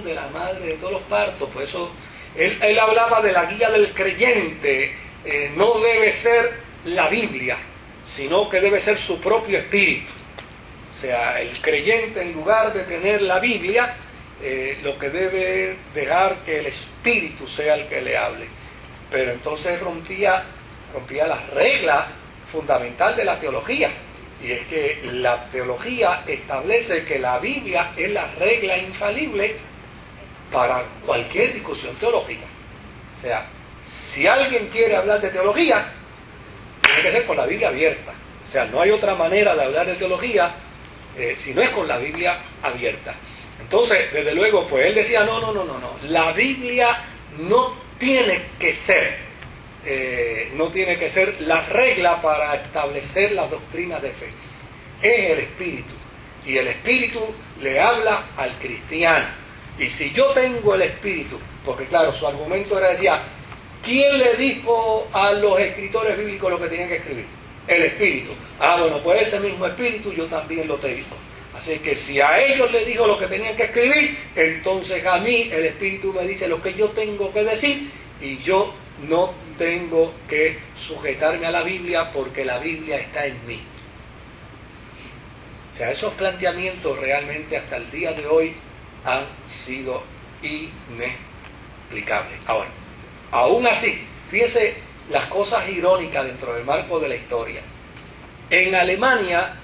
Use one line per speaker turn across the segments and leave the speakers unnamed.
de la madre de todos los partos. Pues eso, él hablaba de la guía del creyente. No debe ser la Biblia, sino que debe ser su propio espíritu. O sea, el creyente, en lugar de tener la Biblia, lo que debe dejar que el espíritu sea el que le hable. Pero entonces rompía la regla fundamental de la teología, y es que la teología establece que la Biblia es la regla infalible para cualquier discusión teológica. O sea, si alguien quiere hablar de teología, tiene que ser con la Biblia abierta. O sea, no hay otra manera de hablar de teología si no es con la Biblia abierta. Entonces, desde luego, pues él decía, no, la Biblia no tiene que ser la regla para establecer las doctrinas de fe. Es el Espíritu, y el Espíritu le habla al cristiano. Y si yo tengo el Espíritu, porque claro, su argumento decía, ¿quién le dijo a los escritores bíblicos lo que tenían que escribir? El Espíritu. Bueno, pues ese mismo Espíritu yo también lo tengo. Así que si a ellos les dijo lo que tenían que escribir, entonces a mí el Espíritu me dice lo que yo tengo que decir, y yo no tengo que sujetarme a la Biblia porque la Biblia está en mí. O sea, esos planteamientos realmente hasta el día de hoy han sido inexplicables. Ahora, aún así, fíjese las cosas irónicas dentro del marco de la historia. En Alemania,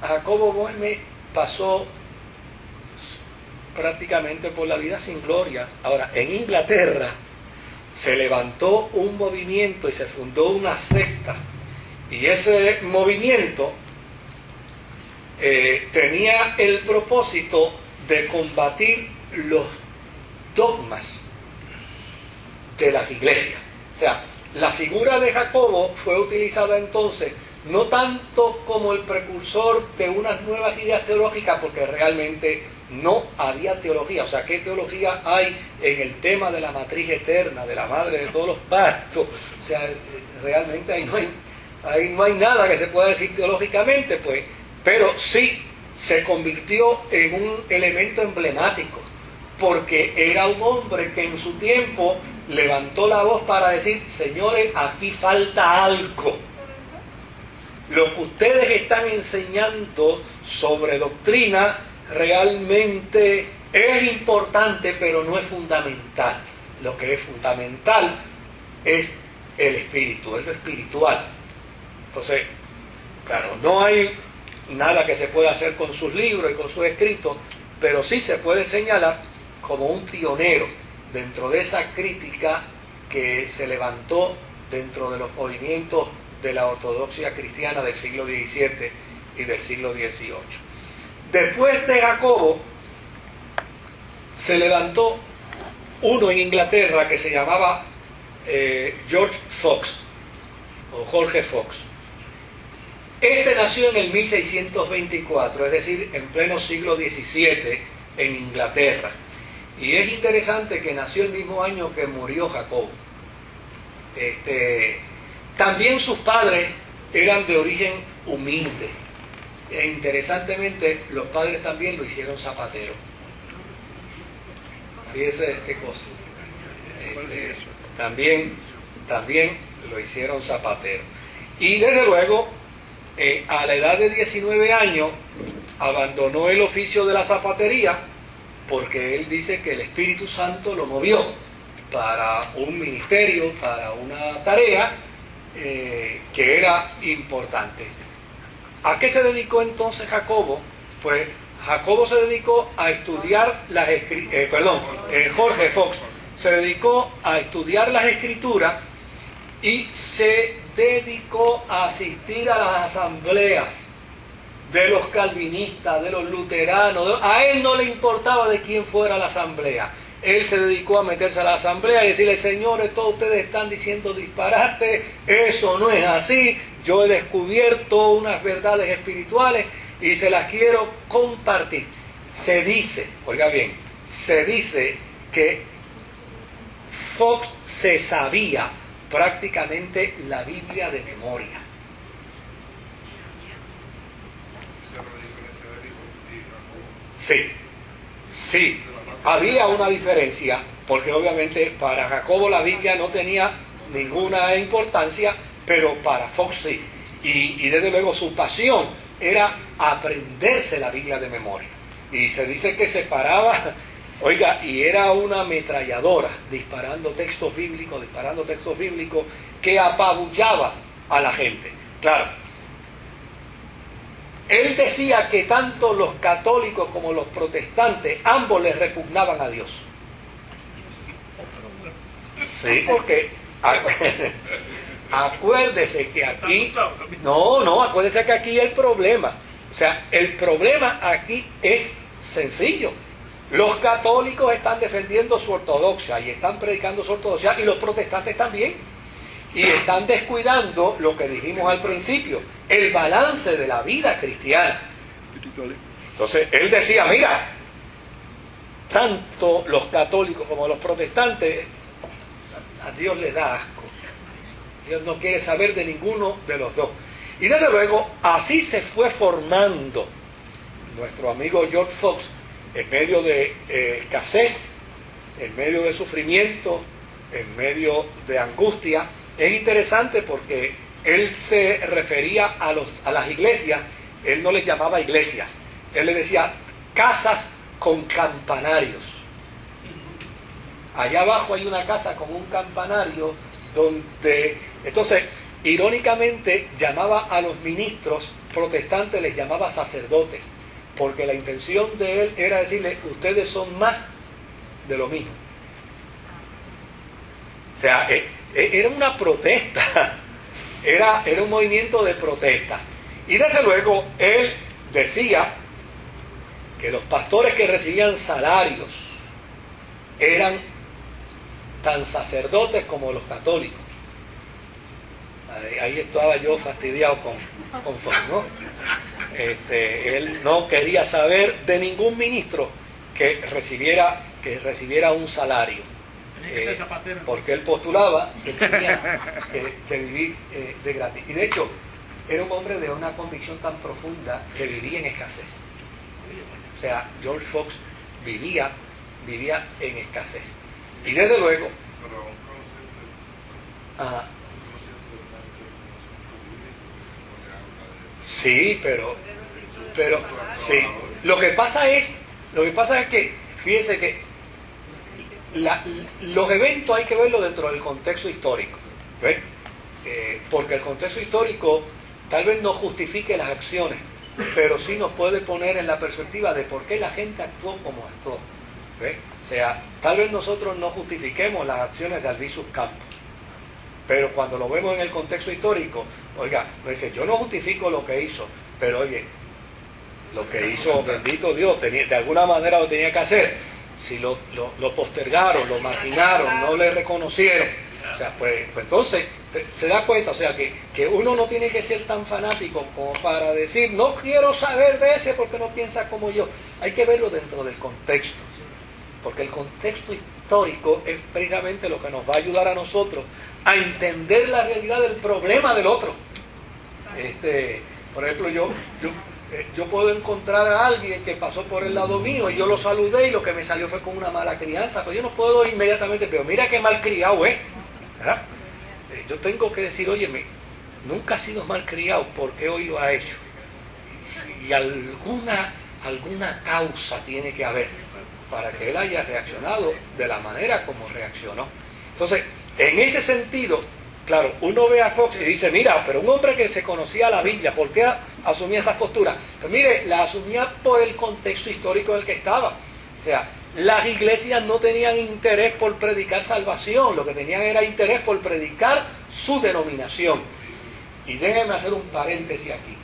Jacobo Boehme pasó prácticamente por la vida sin gloria. Ahora, en Inglaterra se levantó un movimiento y se fundó una secta, y ese movimiento tenía el propósito de combatir los dogmas de las iglesias. O sea, la figura de Jacobo fue utilizada entonces no tanto como el precursor de unas nuevas ideas teológicas, porque realmente no había teología. O sea, ¿qué teología hay en el tema de la matriz eterna, de la madre de todos los partos? O sea, realmente ahí no hay nada que se pueda decir teológicamente, pues. Pero sí se convirtió en un elemento emblemático, porque era un hombre que en su tiempo levantó la voz para decir, señores, aquí falta algo. Lo que ustedes están enseñando sobre doctrina realmente es importante, pero no es fundamental. Lo que es fundamental es el espíritu, es lo espiritual. Entonces, claro, no hay nada que se pueda hacer con sus libros y con sus escritos, pero sí se puede señalar como un pionero dentro de esa crítica que se levantó dentro de los movimientos de la ortodoxia cristiana del siglo XVII y del siglo XVIII. Después de Jacobo se levantó uno en Inglaterra que se llamaba George Fox, o Jorge Fox. Este nació en el 1624, es decir, en pleno siglo XVII en Inglaterra. Y es interesante que nació el mismo año que murió Jacobo. También sus padres eran de origen humilde. E interesantemente, los padres también lo hicieron zapatero. Fíjese qué cosa. También lo hicieron zapatero. Y desde luego, a la edad de 19 años, abandonó el oficio de la zapatería, porque él dice que el Espíritu Santo lo movió para un ministerio, para una tarea que era importante. ¿A qué se dedicó entonces Jacobo? Pues Jacobo se dedicó a estudiar Jorge Fox se dedicó a estudiar las escrituras y se dedicó a asistir a las asambleas de los calvinistas, de los luteranos. A él no le importaba de quién fuera la asamblea. Él se dedicó a meterse a la asamblea y decirle, señores, todos ustedes están diciendo disparate, eso no es así, yo he descubierto unas verdades espirituales y se las quiero compartir. Se dice, oiga bien, se dice que Fox se sabía prácticamente la Biblia de memoria. Sí. había una diferencia, porque obviamente para Jacobo la Biblia no tenía ninguna importancia, pero para Fox sí. Y desde luego su pasión era aprenderse la Biblia de memoria. Y se dice que se paraba, oiga, y era una ametralladora, disparando textos bíblicos, que apabullaba a la gente. Claro, él decía que tanto los católicos como los protestantes, ambos les repugnaban a Dios. Sí, porque acuérdese que aquí, acuérdese que aquí el problema, o sea, el problema aquí es sencillo. Los católicos están defendiendo su ortodoxia y están predicando su ortodoxia, y los protestantes también, y están descuidando lo que dijimos al principio, el balance de la vida cristiana. Entonces él decía, mira, tanto los católicos como los protestantes, a Dios le da asco. Dios no quiere saber de ninguno de los dos. Y desde luego, así se fue formando nuestro amigo George Fox, en medio de escasez, en medio de sufrimiento, en medio de angustia. Es interesante porque él se refería a las iglesias, él no les llamaba iglesias, él le decía casas con campanarios. Allá abajo hay una casa con un campanario donde, entonces, irónicamente llamaba a los ministros protestantes, les llamaba sacerdotes, porque la intención de él era decirle, ustedes son más de lo mismo. O sea, era una protesta, era un movimiento de protesta. Y desde luego, él decía que los pastores que recibían salarios eran tan sacerdotes como los católicos. Ahí estaba yo fastidiado con Fox, ¿no? Él no quería saber de ningún ministro que recibiera un salario, porque él postulaba que tenía que vivir de gratis. Y de hecho, era un hombre de una convicción tan profunda que vivía en escasez. O sea, George Fox vivía en escasez. Y desde luego, sí, pero sí. Lo que pasa es que, fíjense que los eventos hay que verlo dentro del contexto histórico, ¿ves? Porque el contexto histórico tal vez no justifique las acciones, pero sí nos puede poner en la perspectiva de por qué la gente actuó como actuó, ¿ves? O sea, tal vez nosotros no justifiquemos las acciones de Albizu Campos, pero cuando lo vemos en el contexto histórico, oiga, pues dice, yo no justifico lo que hizo, pero oye, lo que hizo, bendito Dios, de alguna manera lo tenía que hacer. Si lo postergaron, lo marginaron, no le reconocieron, o sea, pues entonces se da cuenta, o sea, que uno no tiene que ser tan fanático como para decir, no quiero saber de ese porque no piensa como yo. Hay que verlo dentro del contexto, porque el contexto histórico es precisamente lo que nos va a ayudar a nosotros a entender la realidad del problema del otro. Por ejemplo, yo puedo encontrar a alguien que pasó por el lado mío y yo lo saludé y lo que me salió fue con una mala crianza, pero yo no puedo inmediatamente, pero mira qué mal criado es, ¿verdad? Yo tengo que decir, óyeme, nunca ha sido mal criado, ¿por qué hoy lo ha hecho? Y alguna causa tiene que haber para que él haya reaccionado de la manera como reaccionó. Entonces, en ese sentido, claro, uno ve a Fox y dice, mira, pero un hombre que se conocía la Biblia, ¿por qué asumía esas posturas? Pues mire, la asumía por el contexto histórico en el que estaba. O sea, las iglesias no tenían interés por predicar salvación, lo que tenían era interés por predicar su denominación. Y déjenme hacer un paréntesis aquí.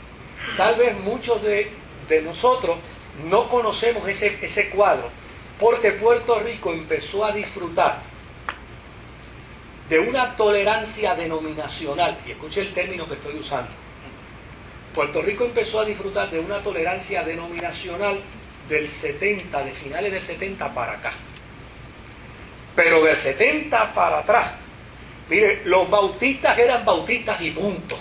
Tal vez muchos de nosotros no conocemos ese cuadro, porque Puerto Rico empezó a disfrutar de una tolerancia denominacional, y escuche el término que estoy usando. Puerto Rico empezó a disfrutar de una tolerancia denominacional del 70, de finales del 70 para acá. Pero del 70 para atrás, mire, los bautistas eran bautistas y punto.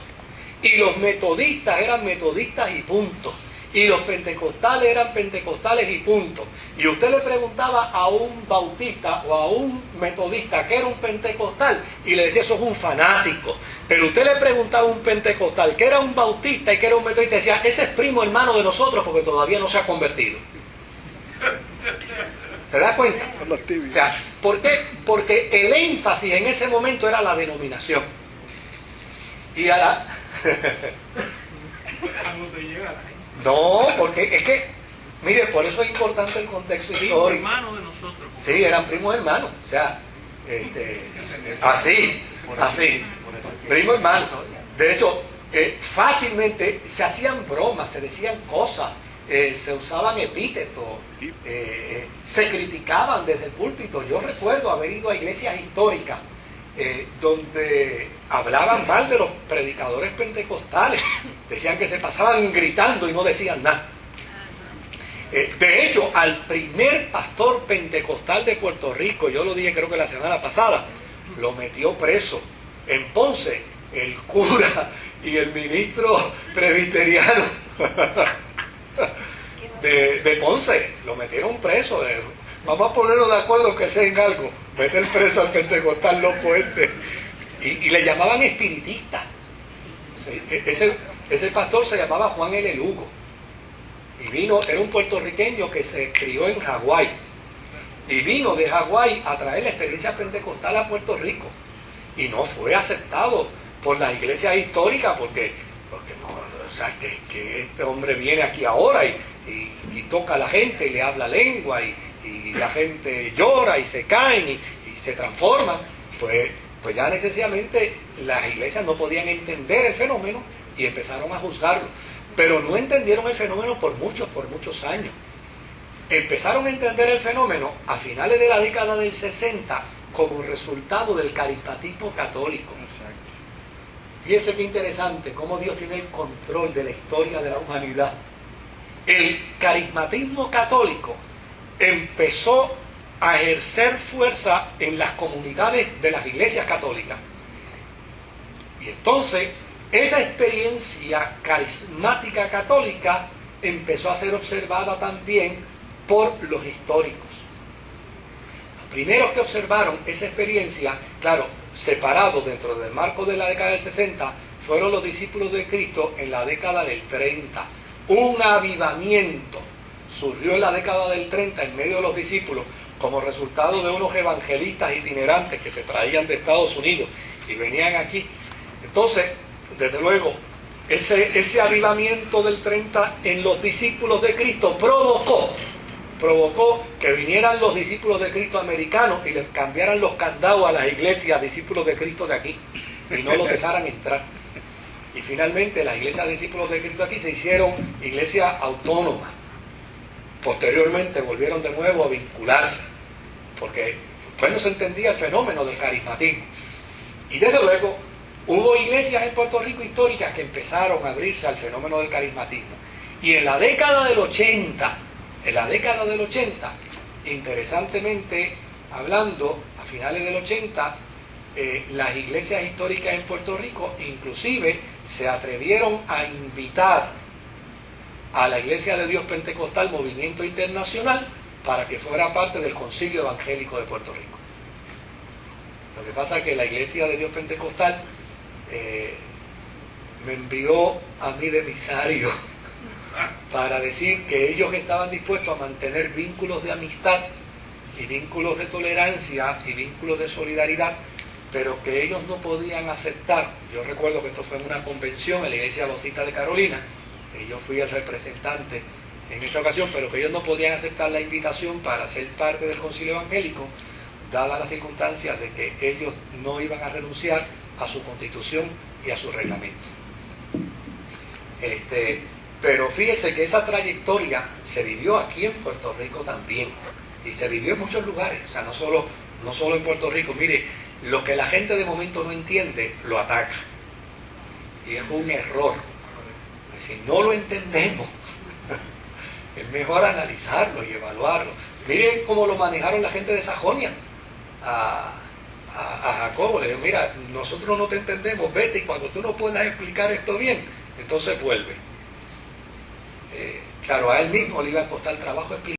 Y los metodistas eran metodistas y punto. Y los pentecostales eran pentecostales y punto. Y usted le preguntaba a un bautista o a un metodista que era un pentecostal y le decía, eso es un fanático. Pero usted le preguntaba a un pentecostal que era un bautista y que era un metodista y decía, ese es primo hermano de nosotros porque todavía no se ha convertido. ¿Se da cuenta? O sea, ¿por qué? Porque el énfasis en ese momento era la denominación. Y ahora... No, porque es que, mire, por eso es importante el contexto histórico.
Primo hermano de nosotros.
Sí, eran primos hermanos, o sea, así, primo hermano. De hecho, fácilmente se hacían bromas, se decían cosas, se usaban epítetos, se criticaban desde el púlpito. Yo recuerdo haber ido a iglesias históricas donde hablaban mal de los predicadores pentecostales, decían que se pasaban gritando y no decían nada. De hecho, al primer pastor pentecostal de Puerto Rico, yo lo dije creo que la semana pasada, lo metió preso en Ponce, el cura y el ministro presbiteriano de Ponce, lo metieron preso. Vamos a ponernos de acuerdo que sea en algo, meter preso al pentecostal loco este. Y le llamaban espiritista. Sí, ese pastor se llamaba Juan L. Lugo. Y vino, era un puertorriqueño que se crió en Hawái. Y vino de Hawái a traer la experiencia pentecostal a Puerto Rico. Y no fue aceptado por las iglesias históricas porque no, o sea, que este hombre viene aquí ahora y toca a la gente y le habla lengua y la gente llora y se caen y se transforman. Pues ya necesariamente las iglesias no podían entender el fenómeno y empezaron a juzgarlo. Pero no entendieron el fenómeno por muchos años. Empezaron a entender el fenómeno a finales de la década del 60 como resultado del carismatismo católico. Fíjese qué interesante cómo Dios tiene el control de la historia de la humanidad. El carismatismo católico empezó a ejercer fuerza en las comunidades de las iglesias católicas. Y entonces esa experiencia carismática católica empezó a ser observada también por los históricos. Los primeros que observaron esa experiencia, claro, separados dentro del marco de la década del 60, fueron los discípulos de Cristo en la década del 30. Un avivamiento surgió en la década del 30 en medio de los discípulos como resultado de unos evangelistas itinerantes que se traían de Estados Unidos y venían aquí. Entonces, desde luego, ese avivamiento del 30 en los discípulos de Cristo provocó que vinieran los discípulos de Cristo americanos y les cambiaran los candados a las iglesias discípulos de Cristo de aquí y no los dejaran entrar. Y finalmente las iglesias discípulos de Cristo aquí se hicieron iglesias autónomas. Posteriormente volvieron de nuevo a vincularse, porque pues no se entendía el fenómeno del carismatismo. Y desde luego hubo iglesias en Puerto Rico históricas que empezaron a abrirse al fenómeno del carismatismo. Y en la década del 80, interesantemente hablando, a finales del 80, las iglesias históricas en Puerto Rico inclusive se atrevieron a invitar a la Iglesia de Dios Pentecostal Movimiento Internacional para que fuera parte del Concilio Evangélico de Puerto Rico. Lo que pasa es que la Iglesia de Dios Pentecostal me envió a mí de emisario para decir que ellos estaban dispuestos a mantener vínculos de amistad y vínculos de tolerancia y vínculos de solidaridad, pero que ellos no podían aceptar. Yo recuerdo que esto fue en una convención en la Iglesia Bautista de Carolina, y yo fui el representante en esa ocasión, pero que ellos no podían aceptar la invitación para ser parte del Concilio Evangélico, dadas las circunstancias de que ellos no iban a renunciar a su constitución y a su reglamento. Pero fíjese que esa trayectoria se vivió aquí en Puerto Rico también, y se vivió en muchos lugares, o sea, no solo en Puerto Rico. Mire, lo que la gente de momento no entiende, lo ataca, y es un error. Si no lo entendemos, es mejor analizarlo y evaluarlo. Miren cómo lo manejaron la gente de Sajonia a Jacobo. Le dijo, mira, nosotros no te entendemos, vete, y cuando tú no puedas explicar esto bien, entonces vuelve. claro, a él mismo le iba a costar trabajo explicar